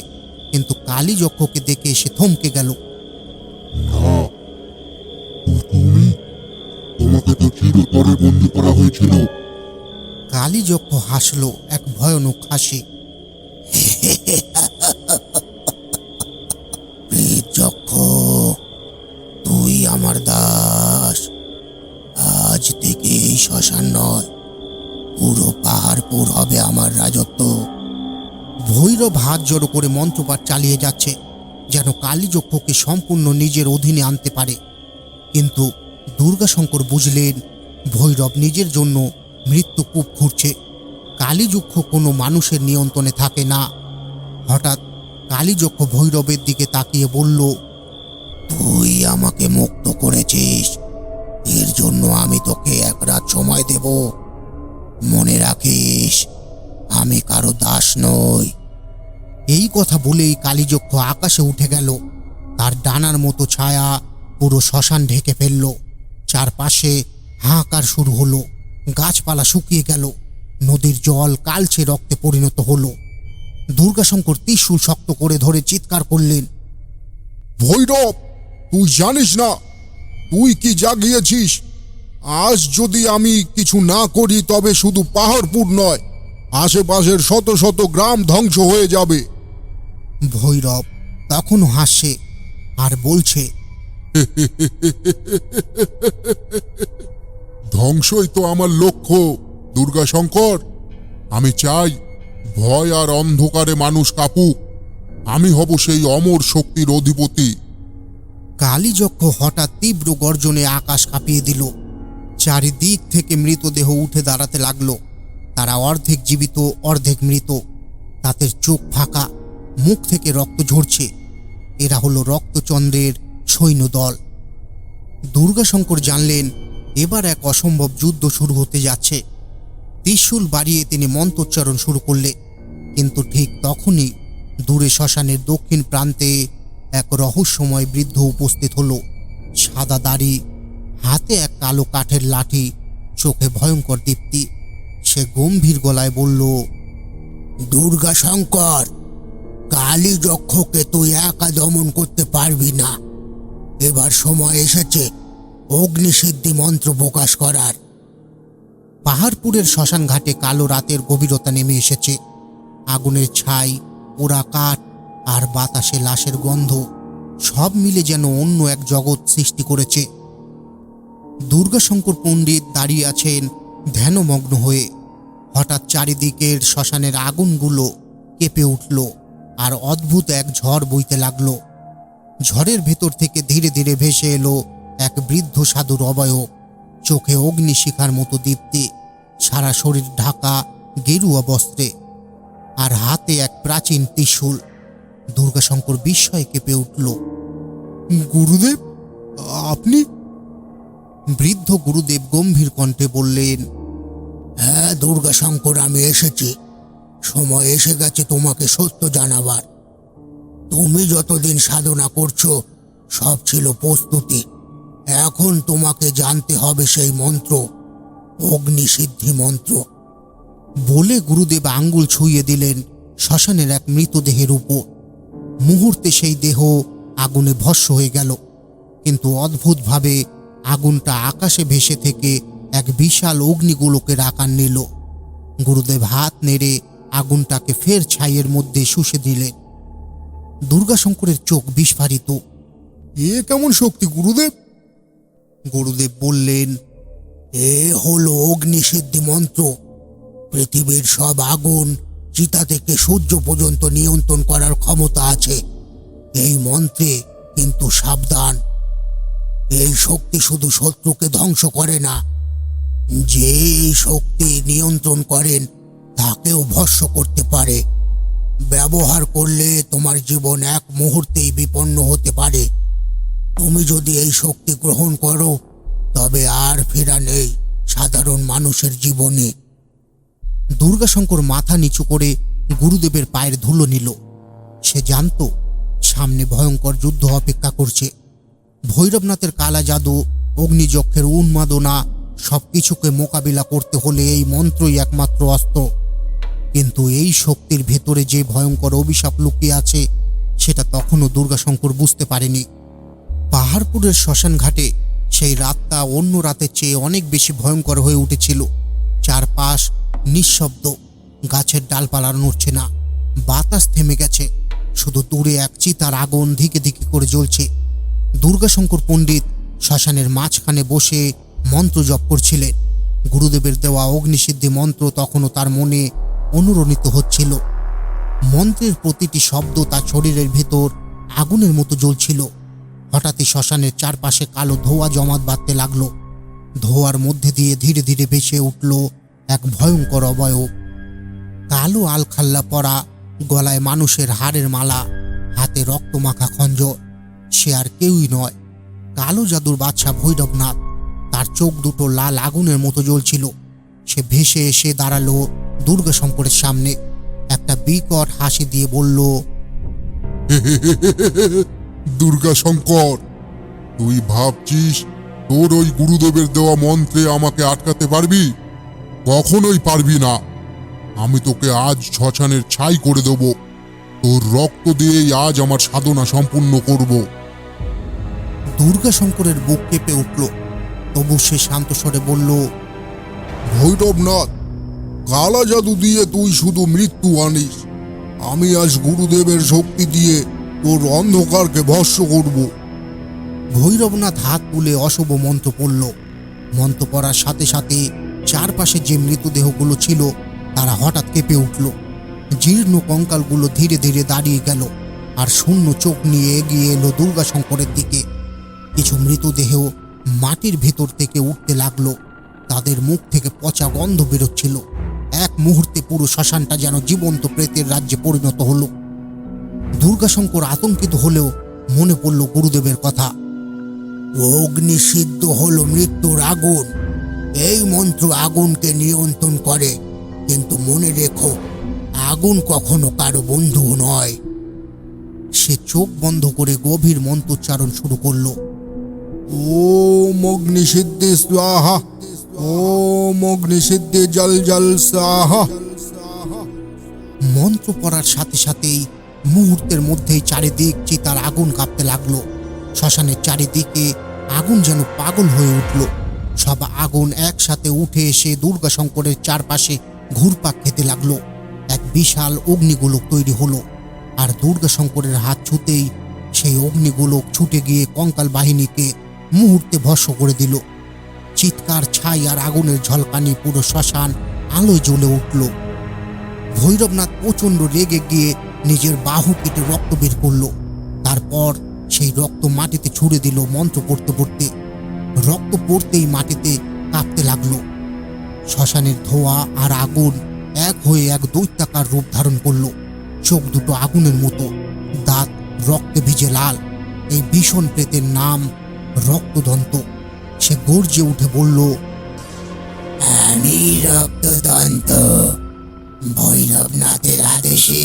কিন্তু কালীযক্ষকে দেখে সে থমকে গেল। না, তুমি, তোমাকে তো চিরতরে বন্দী করা হয়েছিল। কালীযক্ষ হাসল এক ভয়ানক হাসি। প্রেতযক্ষ, তুই আমার দাস। আজ থেকে এই শ্মশান নয়, পুরো পাহাড়পুর হবে আমার রাজত্ব। ভৈরব হাত জড়ো করে মন্ত্রপাঠ চালিয়ে যাচ্ছে, যেন কালীযক্ষকে সম্পূর্ণ নিজের অধীনে আনতে পারে। কিন্তু দুর্গাশঙ্কর বুঝলেন ভৈরব নিজের জন্য মৃত্যু কূপ ঘুরছে। কালীযক্ষ কোনো মানুষের নিয়ন্ত্রণে থাকে না। হঠাৎ কালীযক্ষ ভৈরবের দিকে তাকিয়ে বলল, তুই আমাকে মুক্ত করেছিস, এর জন্য আমি তোকে এক রাত সময় দেব। মনে রাখিস, আমি কারো দাস নই। এই কথা বলেই কালীযক্ষ আকাশে উঠে গেল। তার ডানার মতো ছায়া পুরো শ্মশান ঢেকে ফেলল। চারপাশে হাহাকার শুরু হলো। গাছপালা শুকিয়ে গেল, নদীর জল কালচে রক্তে পরিণত হলো। দুর্গাশঙ্কর ত্রিশূল শক্ত করে ধরে চিৎকার করলেন, ভৈরব, তুই জানিস না তুই কি জাগিয়েছিস? আজ যদি আমি কিছু না করি তবে শুধু পাহাড়পুর নয়, আশেপাশের শত শত গ্রাম ধ্বংস হয়ে যাবে। ভৈরব তখনও হাসছে আর বলছে, ধ্বংসই তো আমার লক্ষ্য দুর্গাশঙ্কর। আমি চাই ভয় আর অন্ধকারে মানুষ কাঁপুক। আমি হব সেই অমর শক্তির অধিপতি। কালীযক্ষ হঠাৎ তীব্র গর্জনে আকাশ কাঁপিয়ে দিল। চারিদিক থেকে মৃতদেহ উঠে দাঁড়াতে লাগলো। তারা অর্ধেক জীবিত, অর্ধেক মৃত। তাদের চোখ ফাঁকা, মুখ থেকে রক্ত ঝরছে। এরা হলো রক্তচন্দ্রের সৈন্যদল। দুর্গাশঙ্কর জানলেন এবার এক অসম্ভব যুদ্ধ শুরু হতে যাচ্ছে। ত্রিশূল বাড়িয়ে তিনি মন্ত্রোচ্চারণ শুরু করলেন। কিন্তু ঠিক তখনই দূরে শ্মশানের দক্ষিণ প্রান্তে এক রহস্যময় বৃদ্ধ উপস্থিত হলো। সাদা দাড়ি, হাতে এক কালো কাঠের লাঠি, চোখে ভয়ঙ্কর দীপ্তি। সে গম্ভীর গলায় বলল, দুর্গাশঙ্কর, কালীযক্ষকে তুই একা দমন করতে পারবি না। এবার সময় এসেছে অগ্নিসিদ্ধি মন্ত্র প্রকাশ করার। পাহাড়পুরের শ্মশান ঘাটে কালো রাতের গভীরতা নেমে এসেছে। আগুনের ছাই, পোড়া কাঠ আর বাতাসে লাশের গন্ধ সব মিলে যেন অন্য এক জগৎ সৃষ্টি করেছে। দুর্গাশঙ্কর পণ্ডিত দাঁড়িয়ে আছেন ধ্যানমগ্ন হয়ে। হঠাৎ চারিদিকের শ্মশানের আগুনগুলো কেঁপে উঠল আর অদ্ভুত এক ঝড় বইতে লাগলো। ঝড়ের ভেতর থেকে ধীরে ধীরে ভেসে এলো এক বৃদ্ধ সাধুর অবয়ব। চোখে অগ্নিশিখার মতো দীপ্তি, সারা শরীর ঢাকা গেরুয়া বস্ত্রে, আর হাতে এক প্রাচীন ত্রিশূল। দুর্গাশঙ্কর বিস্ময়ে কেঁপে উঠল। গুরুদেব, আপনি? বৃদ্ধ গুরুদেব গম্ভীর কণ্ঠে বললেন, হ্যাঁ দুর্গাশঙ্কর, আমি এসেছি। সময় এসে গেছে তোমাকে সত্য জানাবার। তুমি যতদিন সাধনা করছো সব ছিল প্রস্তুতি। এখন তোমাকে জানতে হবে সেই মন্ত্র, অগ্নিসিদ্ধি মন্ত্র। বলে গুরুদেব আঙ্গুল ছুঁয়ে দিলেন শ্মশানের এক মৃতদেহের উপর। মুহূর্তে সেই দেহ আগুনে ভস্ম হয়ে গেল। কিন্তু অদ্ভুতভাবে আগুনটা আকাশে ভেসে থেকে এক বিশাল অগ্নিগোলকের আকার নিল। গুরুদেব হাত নেড়ে আগুনটাকে ফের ছাইয়ের মধ্যে শুষে দিলেন। দুর্গাশঙ্করের চোখ বিস্ফারিত। এ কেমন শক্তি গুরুদেব? গুরুদেব বললেন, এ হলো অগ্নিসিদ্ধি মন্ত্র। পৃথিবীর সব আগুন, চিতা থেকে সূর্য পর্যন্ত নিয়ন্ত্রণ করার ক্ষমতা আছে এই মন্ত্রে। কিন্তু সাবধান, এই শক্তি শুধু শত্রুকে ধ্বংস করে না, যে এই শক্তি নিয়ন্ত্রণ করেন তাকেও ভস্ম করতে পারে। ব্যবহার করলে তোমার জীবন এক মুহূর্তেই বিপন্ন হতে পারে। তুমি যদি এই শক্তি গ্রহণ করো তবে আর ফেরা নেই সাধারণ মানুষের জীবনে। দুর্গাশঙ্কর মাথা নিচু করে গুরুদেবের পায়ের ধুলো নিল। সে জানত সামনে ভয়ঙ্কর যুদ্ধ অপেক্ষা করছে। ভৈরবনাথের কালা জাদু, অগ্নিযক্ষের উন্মাদনা সবকিছুকে মোকাবিলা করতে হলে এই মন্ত্রই একমাত্র অস্ত্র। কিন্তু এই শক্তির ভেতরে যে ভয়ঙ্কর অভিশাপ লুকিয়ে আছে সেটা তখনও দুর্গাশঙ্কর বুঝতে পারেনি। পাহাড়পুরের শ্মশান ঘাটে সেই রাতটা অন্য রাতের চেয়ে অনেক বেশি ভয়ঙ্কর হয়ে উঠেছিল। চারপাশ নিঃশব্দ, গাছের ডালপালা নড়ছে না, বাতাস থেমে গেছে। শুধু দূরে এক চিতার আগুন ধিকে ধিকে করে জ্বলছে। দুর্গাশঙ্কর পণ্ডিত শ্মশানের মাঝখানে বসে মন্ত্র জপ করছিলেন। গুরুদেবের দেওয়া অগ্নিসিদ্ধি মন্ত্র তখনও তার মনে অনুরণিত হচ্ছিল। মন্ত্রের প্রতিটি শব্দ তার শরীরের ভেতর আগুনের মতো জ্বলছিল। হঠাৎই শ্মশানের চারপাশে কালো ধোঁয়া জমাট বাঁধতে লাগলো। ধোঁয়ার মধ্যে দিয়ে ধীরে ধীরে ভেসে উঠল এক ভয়ঙ্কর অবয়ব। কালো আলখাল্লা পরা, গলায় মানুষের হাড়ের মালা, হাতে রক্তমাখা খঞ্জর। সে আর কেউই নয়, কালো জাদুর বাদশা ভৈরবনাথ। তার চোখ দুটো লাল আগুনের মতো জ্বলছিল। সে ভেসে এসে দাঁড়ালো দুর্গাশঙ্করের সামনে। একটা বিকট হাসি দিয়ে বলল, দুর্গা শঙ্কর, তুই ভাবছিস তোর ওই গুরুদেবের দেওয়া মন্ত্রে আমাকে আটকাতে পারবি? কখনোই পারবি না। আমি তোকে আজ শ্মশানের ছাই করে দেব। তোর রক্ত দিয়েই আজ আমার সাধনা সম্পূর্ণ করব। দুর্গাশঙ্করের বুক কেঁপে উঠল। তবু সে শান্ত স্বরে বলল, ভৈরবনাথ, কালা জাদু দিয়ে তুই শুধু মৃত্যু আনিস। আমি আজ গুরুদেবের শক্তি দিয়ে তোর অন্ধকারকে ভস্ম করব। ভৈরবনাথ হাত তুলে অশুভ মন্ত্র পড়ল। মন্ত্র পড়ার সাথে সাথে চারপাশে যে মৃতদেহগুলো ছিল তারা হঠাৎ কেঁপে উঠল। জীর্ণ কঙ্কালগুলো ধীরে ধীরে দাঁড়িয়ে গেল আর শূন্য চোখ নিয়ে এগিয়ে এলো দুর্গাশঙ্করের দিকে। কিছু মৃতদেহ মাটির ভেতর থেকে উঠতে লাগলো। তাদের মুখ থেকে পচা গন্ধ বেরোচ্ছিল। এক মুহূর্তে পুরো শ্মশানটা যেন জীবন্ত প্রেতের রাজ্যে পরিণত হলো। দুর্গাশঙ্কর আতঙ্কিত হলেও মনে পড়ল গুরুদেবের কথা। অগ্নিসিদ্ধ হলো মৃত্যুর আগুন। এই মন্ত্র আগুনকে নিয়ন্ত্রণ করে, কিন্তু মনে রেখো, আগুন কখনো কারো বন্ধু নয়। সে চোখ বন্ধ করে গভীর মন্ত্রোচ্চারণ শুরু করলো। ওম অগ্নিসিদ্ধি স্বাহা, ওম অগ্নিসিদ্ধি জল জল স্বাহা। মন্ত্র পড়ার সাথে সাথেই মুহূর্তের মধ্যেই চারিদিক চিতার আগুন কাঁপতে লাগলো। শ্মশানের চারিদিকে আগুন যেন পাগল হয়ে উঠল। সব আগুন একসাথে উঠে এসে দুর্গাশঙ্করের চারপাশে ঘুরপাক খেতে লাগলো। এক বিশাল অগ্নিগোলক তৈরি হলো, আর দুর্গাশঙ্করের হাত ছুতেই সেই অগ্নিগোলক ছুটে গিয়ে কঙ্কাল বাহিনীকে মুহূর্তে ভস্ম করে দিল। চিৎকার, ছাই আর আগুনের ঝলকানি পুরো শ্মশান আলোয় জ্বলে উঠল। ভৈরবনাথ প্রচণ্ড রেগে গিয়ে নিজের বাহু কেটে রক্ত বের করলো। তারপর সেই রক্ত মাটিতে ছুঁড়ে দিল মন্ত্র পড়তে পড়তে। রক্ত পড়তেই মাটিতে কাঁপতে লাগলো। শ্মশানের ধোঁয়া আর আগুন এক হয়ে এক দৈত্যাকার রূপ ধারণ করলো। চোখ দুটো আগুনের মতো, দাঁত রক্তে ভিজে লাল। এই ভীষণ প্রেতের নাম রক্তদন্ত। সে গর্জে উঠে বলল, আমি রক্তদন্ত, ভৈরবনাথের আদেশে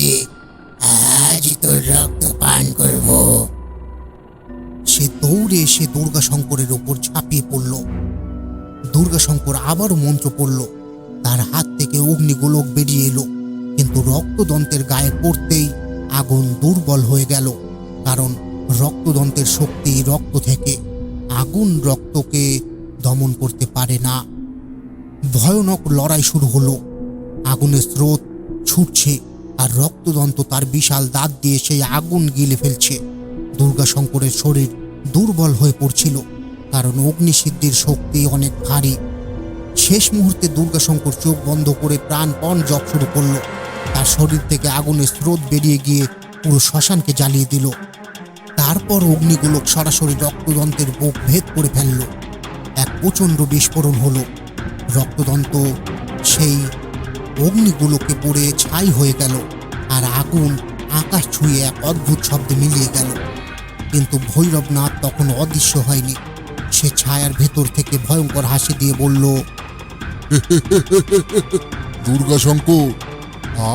আজ তোর রক্ত পান করব। সে দৌড়ে এসে দুর্গাশঙ্করের ওপর ঝাঁপিয়ে পড়ল। দুর্গাশঙ্কর আবারও মন্ত্র পড়ল। তার হাত থেকে অগ্নিগোলক বেরিয়ে এলো, কিন্তু রক্তদন্তের গায়ে পড়তেই আগুন দুর্বল হয়ে গেল। কারণ রক্তদন্তের শক্তি রক্ত থেকে, আগুন রক্তকে দমন করতে পারে না। ভয়ানক লড়াই শুরু হলো। আগুনের স্রোত ছুটছে আর রক্তদন্ত তার বিশাল দাঁত দিয়ে সেই আগুন গিলে ফেলছে। দুর্গাশঙ্করের শরীর দুর্বল হয়ে পড়ছিল, কারণ অগ্নিসিদ্ধির শক্তি অনেক ভারী। শেষ মুহূর্তে দুর্গাশঙ্কর চোখ বন্ধ করে প্রাণপণ জপ শুরু করলো। তার শরীর থেকে আগুনের স্রোত বেরিয়ে গিয়ে পুরো শ্মশানকে জ্বালিয়ে দিল। তারপর অগ্নিগোলক সরাসরি রক্তদন্তের বুক ভেদ করে ফেলল। এক প্রচণ্ড বিস্ফোরণ হলো। রক্তদন্ত সেই অগ্নিগুলোকে পড়ে ছাই হয়ে গেল, আর আগুন আকাশ ছুঁয়ে এক অদ্ভুত শব্দে মিলিয়ে গেল। কিন্তু ভৈরবনাথ তখন অদৃশ্য হয়নি। সে ছায়ার ভেতর থেকে ভয়ঙ্কর হাসি দিয়ে বলল, দুর্গাশঙ্কর,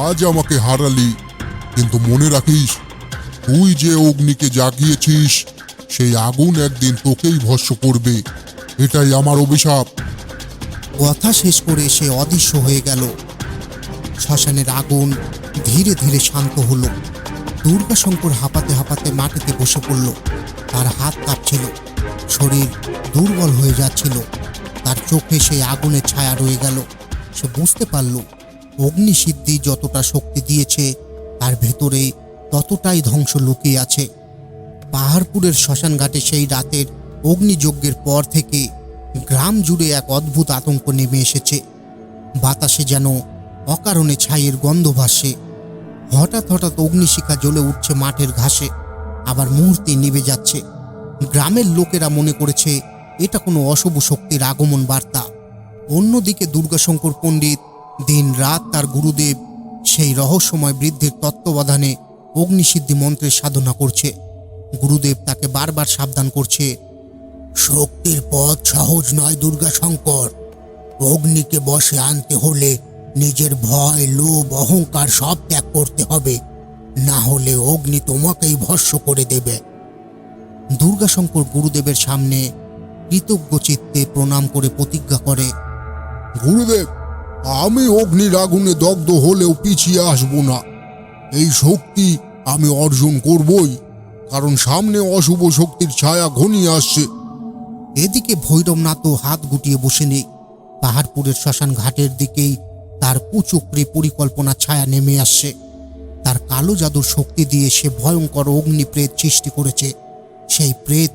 আজ আমাকে হারালি, কিন্তু মনে রাখিস, তুই যে অগ্নিকে জাগিয়েছিস সেই আগুন একদিন তোকেই ভস্ম করবে। এটাই আমার অভিশাপ। কথা শেষ করে সে অদৃশ্য হয়ে গেল। শ্মশানের আগুন ধীরে ধীরে শান্ত হলো। দুর্গাশঙ্কর হাঁপাতে হাঁপাতে মাটিতে বসে পড়ল। তার হাত কাঁপছিল, শরীর দুর্বল হয়ে যাচ্ছিল। তার চোখে সেই আগুনের ছায়া রয়ে গেল। সে বুঝতে পারল, অগ্নিসিদ্ধি যতটা শক্তি দিয়েছে তার ভেতরে ততটাই ধ্বংস লুকিয়ে আছে। পাহাড়পুরের শ্মশান ঘাটে সেই রাতের অগ্নিযজ্ঞের পর থেকে গ্রাম জুড়ে এক অদ্ভুত আতঙ্ক নেমে এসেছে। বাতাসে যেন অকারণে ছাইয়ের গন্ধ ভাসে। হঠাৎ হঠাৎ অগ্নিশিখা জ্বলে উঠছে মাঠের ঘাসে। আবার মুহূর্তেই নিভে যাচ্ছে। গ্রামের লোকেরা মনে করেছে এটা কোনো অশুভ শক্তির আগমন বার্তা। অন্যদিকে দুর্গাশঙ্কর পণ্ডিত দিন রাত তার গুরুদেব সেই রহস্যময় বৃদ্ধের তত্ত্বাবধানে অগ্নিসিদ্ধি মন্ত্রের সাধনা করছে। গুরুদেব তাকে বারবার সাবধান করছে, শক্তির পথ সহজ নয় দুর্গাশঙ্কর। অগ্নিকে বশে আনতে হলে নিজের ভয়, লোভ, অহংকার সব ত্যাগ করতে হবে, না হলে অগ্নি তোমাকেই ভস্ম করে দেবে। দুর্গাশঙ্কর গুরুদেবের সামনে কৃতজ্ঞ চিত্তে প্রণাম করে প্রতিজ্ঞা করে, গুরুদেব, আমি অগ্নির আগুনে দগ্ধ হলেও পিছিয়ে আসব না। এই শক্তি আমি অর্জন করবই, কারণ সামনে অশুভ শক্তির ছায়া ঘনিয়ে আসছে। এদিকে ভৈরবনাথও হাত গুটিয়ে বসে নেই। পাহাড়পুরের শ্মশান ঘাটের দিকেই তার কুচক্রী পরিকল্পনা ছায়া নেমে আসছে। তার কালো জাদুর শক্তি দিয়ে সে ভয়ঙ্কর অগ্নিপ্রেত সৃষ্টি করেছে। সেই প্রেত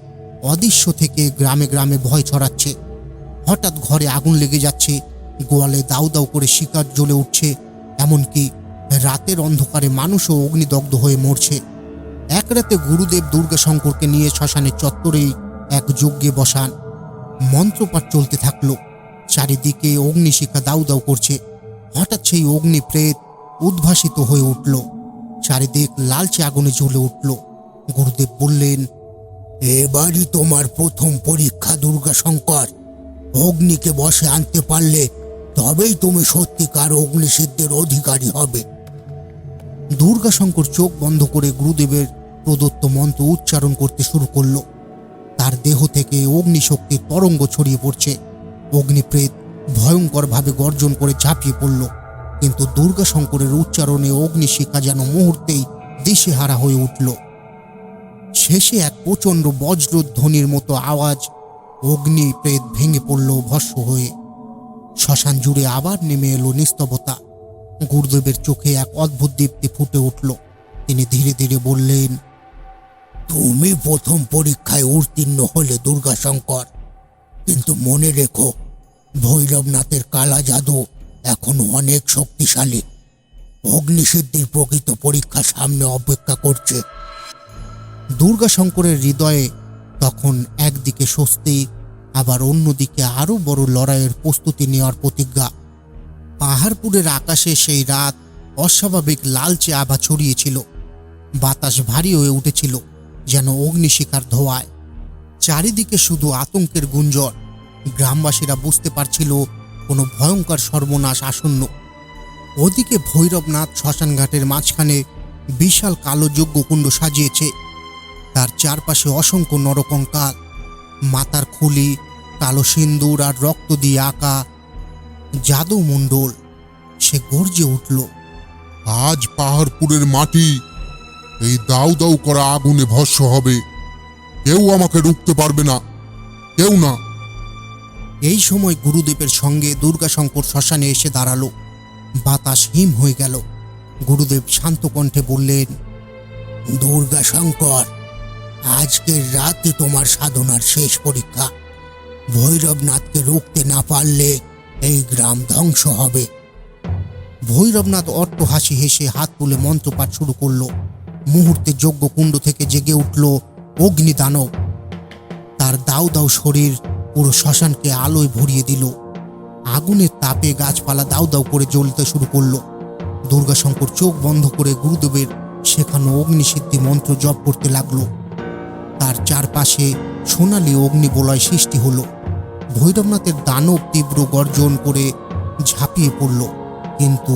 অদৃশ্য থেকে গ্রামে গ্রামে ভয় ছড়াচ্ছে। হঠাৎ ঘরে আগুন লেগে যাচ্ছে, গোয়ালে দাউ দাউ করে শিকার জ্বলে উঠছে, এমনকি রাতের অন্ধকারে মানুষও অগ্নিদগ্ধ হয়ে মরছে। এক রাতে গুরুদেব দুর্গাশঙ্করকে নিয়ে শ্মশানের চত্বরেই এক যজ্ঞে বসান। মন্ত্রপাঠ চলতে থাকলো। চারিদিকে অগ্নিশিখা দাউ দাউ করছে। হঠাৎ সেই অগ্নিপ্রেত উদ্ভাসিত হয়ে উঠল। চারিদিক লালচে আগুনে জ্বলে উঠল। গুরুদেব বললেন, এবারই তোমার প্রথম পরীক্ষা দুর্গাশঙ্কর। অগ্নিকে বশে আনতে পারলে তবেই তুমি সত্যিকার অগ্নিসিদ্ধির অধিকারী হবে। দুর্গাশঙ্কর চোখ বন্ধ করে গুরুদেবের প্রদত্ত মন্ত্র উচ্চারণ করতে শুরু করলো। তার দেহ থেকে অগ্নিশক্তির তরঙ্গ ছড়িয়ে পড়ছে। অগ্নিপ্রেত ভয়ঙ্করভাবে গর্জন করে ঝাঁপিয়ে পড়ল, কিন্তু দুর্গাশঙ্করের উচ্চারণে অগ্নিশিখা যেন মুহূর্তেই দিশেহারা হয়ে উঠল। শেষে এক প্রচণ্ড বজ্রধ্বনির মতো আওয়াজ, অগ্নিপ্রেত ভেঙে পড়ল ভস্ম হয়ে। শ্মশান জুড়ে আবার নেমে এলো নিস্তবতা। গুরুদেবের চোখে এক অদ্ভুত দীপ্তি ফুটে উঠল। তিনি ধীরে ধীরে বললেন, তুমি প্রথম পরীক্ষায় উত্তীর্ণ হলে দুর্গাশঙ্কর, কিন্তু মনে রেখো, ভৈরবনাথের কালা জাদু এখনো অনেক শক্তিশালী। অগ্নিসিদ্ধির প্রকৃত পরীক্ষা সামনে অপেক্ষা করছে। দুর্গাশঙ্করের হৃদয়ে তখন একদিকে স্বস্তি, আবার অন্যদিকে আরো বড় লড়াইয়ের প্রস্তুতি নেওয়ার প্রতিজ্ঞা। পাহাড়পুরের আকাশে সেই রাত অস্বাভাবিক লালচে আভা ছড়িয়েছিল। বাতাস ভারী হয়ে উঠেছিল, যেন অগ্নিশিখার ধোঁয়ায়। চারিদিকে শুধু আতঙ্কের গুঞ্জন। গ্রামবাসীরা বুঝতে পারছিল কোনো ভয়ঙ্কর সর্বনাশ আসন্ন। ওদিকে ভৈরবনাথ শ্মশানঘাটের মাঝখানে বিশাল কালো যজ্ঞকুণ্ড সাজিয়েছে। তার চারপাশে অসংখ্য নরকঙ্কাল, মাথার খুলি, কালো সিন্দুর আর রক্ত দিয়ে আঁকা জাদুমণ্ডল। সে গর্জে উঠল, আজ পাহাড়পুরের মাটি এই দাউ দাউ করা আগুনে ভস্ম হবে। কেউ আমাকে রুখতে পারবে না, কেউ না। এই সময় গুরুদেবের সঙ্গে দুর্গাশঙ্কর শ্মশানে এসে দাঁড়ালো। বাতাস হিম হয়ে গেল। গুরুদেব শান্ত কণ্ঠে বললেন, দুর্গাশঙ্কর, আজকের রাতে তোমার সাধনার শেষ পরীক্ষা। ভৈরবনাথকে রুখতে না পারলে এই গ্রাম ধ্বংস হবে। ভৈরবনাথ অট্ট হাসি হেসে হাত তুলে মন্ত্রপাঠ শুরু করলো। মুহূর্তে যজ্ঞকুণ্ড থেকে জেগে উঠল অগ্নিদানব। তার দাউ দাউ শরীর পুরো শ্মশানকে আলোয় ভরিয়ে দিল। আগুনের তাপে গাছপালা দাউ দাউ করে জ্বলতে শুরু করলো। দুর্গাশঙ্কর চোখ বন্ধ করে গুরুদেবের শেখানো অগ্নিসিদ্ধি মন্ত্র জপ করতে লাগলো। তার চারপাশে সোনালি অগ্নিবলয় সৃষ্টি হলো। ভৈরবনাথের দানব তীব্র গর্জন করে ঝাঁপিয়ে পড়ল, কিন্তু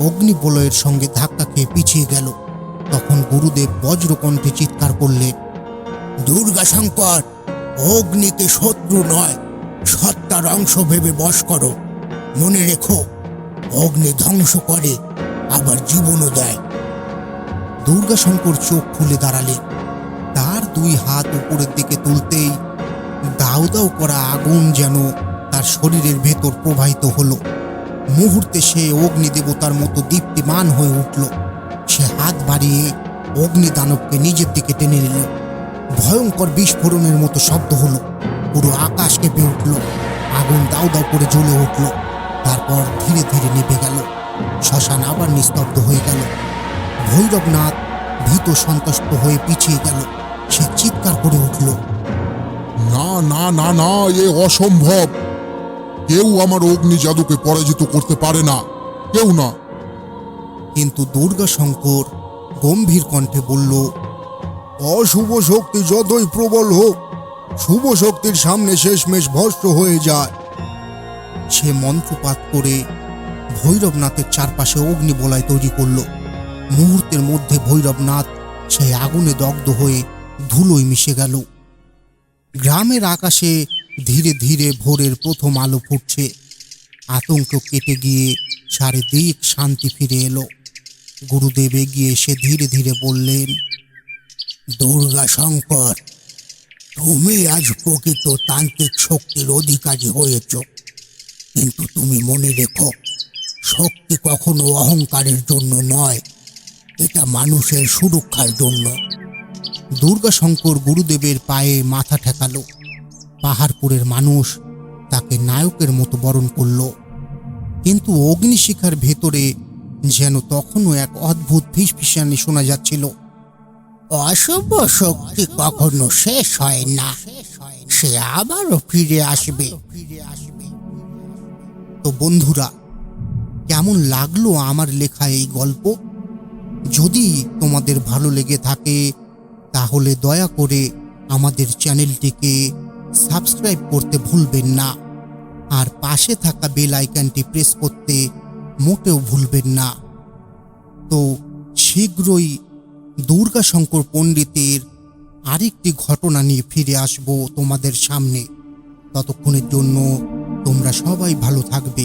অগ্নিবলয়ের সঙ্গে ধাক্কা খেয়ে পিছিয়ে গেল। তখন গুরুদেব বজ্রকণ্ঠে চিৎকার করলে, দুর্গাশঙ্কর, অগ্নিকে শত্রু নয়, সত্তার অংশ ভেবে বশ করো। মনে রেখো, অগ্নি ধ্বংস করে, আবার জীবনও দেয়। দুর্গাশঙ্কর চোখ খুলে দাঁড়ালেন। তার দুই হাত উপরের দিকে তুলতেই দাউ দাউ করা আগুন যেন তার শরীরের ভেতর প্রবাহিত হলো। মুহূর্তে সে অগ্নিদেবতার মতো দীপ্তিমান হয়ে উঠল। সে হাত বাড়িয়ে অগ্নিদানবকে নিজের দিকে টেনে নিল। ভয়ঙ্কর বিস্ফোরণের মতো শব্দ হলো। পুরো আকাশ কেঁপে উঠল। আগুন দাউ দাউ করে জ্বলে উঠল, তারপর ধীরে ধীরে নিভে গেল। শ্মশান আবার নিস্তব্ধ হয়ে গেল। ভৈরবনাথ ভীত সন্ত্রস্ত হয়ে পিছিয়ে গেল। সে চিৎকার করে উঠল, না না না না, এ অসম্ভব। কেউ আমার অগ্নি জাদুকে পরাজিত করতে পারে না, কেউ না। কিন্তু দুর্গাশঙ্কর গম্ভীর কণ্ঠে বলল, অশুভ শক্তি যতই প্রবল হোক, শুভ শক্তির সামনে শেষমেশ ভস্ম হয়ে যায়। সে মন্ত্রপাঠ করে ভৈরবনাথের চারপাশে অগ্নিবলয় তৈরি করল। মুহূর্তের মধ্যে ভৈরবনাথ সেই আগুনে দগ্ধ হয়ে ধুলোয় মিশে গেল। গ্রামের আকাশে ধীরে ধীরে ভোরের প্রথম আলো ফুটছে। আতঙ্ক কেটে গিয়ে চারিদিক শান্তি ফিরে এলো। গুরুদেব এগিয়ে এসে ধীরে ধীরে বললেন, দুর্গাশঙ্কর, তুমি আজ প্রকৃত তান্ত্রিক শক্তির অধিকারী হয়েছ। কিন্তু তুমি মনে রেখো, শক্তি কখনো অহংকারের জন্য নয়, এটা মানুষের সুরক্ষার জন্য। দুর্গাশঙ্কর গুরুদেবের পায়ে মাথা ঠেকালো। পাহাড়পুরের মানুষ তাকে নায়কের মতো বরণ করল। কিন্তু অগ্নিশিখার ভেতরে যেন তখনও এক অদ্ভুত ফিসফিসানি শোনা যাচ্ছিল। অশুভ শক্তি কখনো শেষ হয় না, সে আবারও ফিরে আসবে। তো বন্ধুরা, কেমন লাগলো আমার লেখা এই গল্প? যদি তোমাদের ভালো লেগে থাকে তাহলে দয়া করে আমাদের চ্যানেলটিকে সাবস্ক্রাইব করতে ভুলবেন না, আর পাশে থাকা বেল আইকনটি প্রেস করতে মোটেও ভুলবেন না। তো শীঘ্রই দুর্গাশঙ্কর পণ্ডিতের আরেকটি ঘটনা নিয়ে ফিরে আসব তোমাদের সামনে। ততক্ষণের জন্য তোমরা সবাই ভালো থাকবে।